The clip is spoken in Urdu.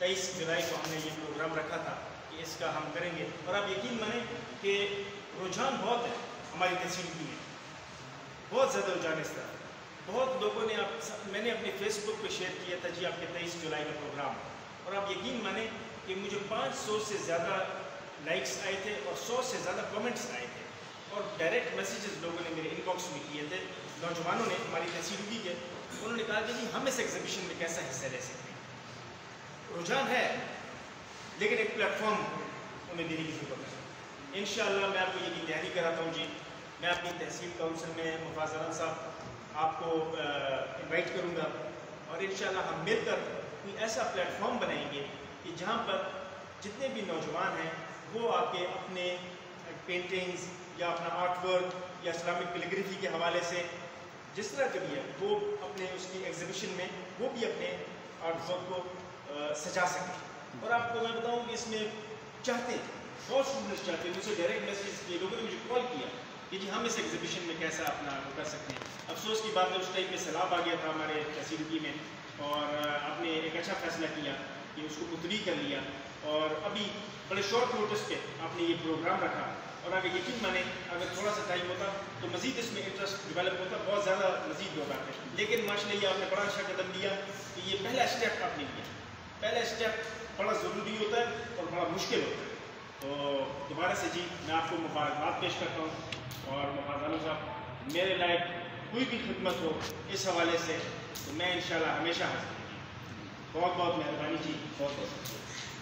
23 جولائی کو ہم نے یہ پروگرام رکھا تھا کہ اس کا ہم کریں گے، اور آپ یقین مانیں کہ رجحان بہت ہے ہماری تحصیل کی میں، بہت زیادہ رجحان اس طرح. بہت لوگوں نے میں نے اپنے فیس بک پہ شیئر کیا تھا جی آپ کے 23 جولائی کا پروگرام، اور آپ یقین مانیں کہ مجھے 500 سے زیادہ لائکس آئے تھے اور 100 سے زیادہ کامنٹس آئے تھے، اور ڈائریکٹ میسیجز لوگوں نے میرے ان باکس میں کیے تھے. نوجوانوں نے ہماری تحصیل کی ہے، انہوں نے کہا کہ جی ہم اس ایگزیبیشن میں کیسا حصہ لے سکتے ہیں. رجحان ہے لیکن ایک پلیٹ فارم ہمیں دینے کی ضرورت ہے. انشاءاللہ میں آپ کو یہ تیاری کراتا ہوں جی. میں اپنی تحصیل کونسل میں مفاز احمد صاحب آپ کو انوائٹ کروں گا، اور انشاءاللہ ہم مل کر کوئی ایسا پلیٹ فارم بنائیں گے کہ جہاں پر جتنے بھی نوجوان ہیں وہ آ کے اپنے پینٹنگز یا اپنا آرٹ ورک یا اسلامک کیلیگرافی کے حوالے سے جس طرح کا بھی ہے وہ اپنے اس کی ایگزیبیشن میں وہ بھی اپنے آرٹ ورک کو سجا سکیں. اور آپ کو میں بتاؤں کہ اس میں چاہتے بہت اسٹوڈنٹس چاہتے ہیں، مجھ سے ڈائریکٹ میسیج کیے، لوگوں نے مجھے کال کیا کہ جی ہم اس ایگزیبیشن میں کیسا اپنا وہ کر سکتے ہیں. افسوس کی بات ہے اس ٹائم پہ سیلاب آ گیا تھا ہمارے تحصیل میں، اور آپ نے ایک اچھا فیصلہ کیا کہ اس کو ملتوی کر لیا، اور ابھی بڑے شارٹ نوٹس پہ آپ نے یہ پروگرام رکھا. اور اگر یقین مانیں اگر تھوڑا سا ٹائم ہوتا تو مزید اس میں انٹرسٹ ڈیولپ ہوتا، بہت زیادہ مزید لوگ آتے. لیکن ماشاءاللہ یہ آپ نے بڑا اچھا قدم لیا کہ یہ پہلا اسٹیپ آپ نے لیا. پہلا اسٹیپ بڑا ضروری ہوتا ہے اور بڑا مشکل ہوتا ہے. تو دوبارہ سے جی میں آپ کو مبارکباد پیش کرتا ہوں، اور مفاز احمد صاحب میرے لائق کوئی بھی خدمت ہو اس حوالے سے تو میں انشاءاللہ ہمیشہ حاضر ہوں. بہت بہت مہربانی جی، بہت بہت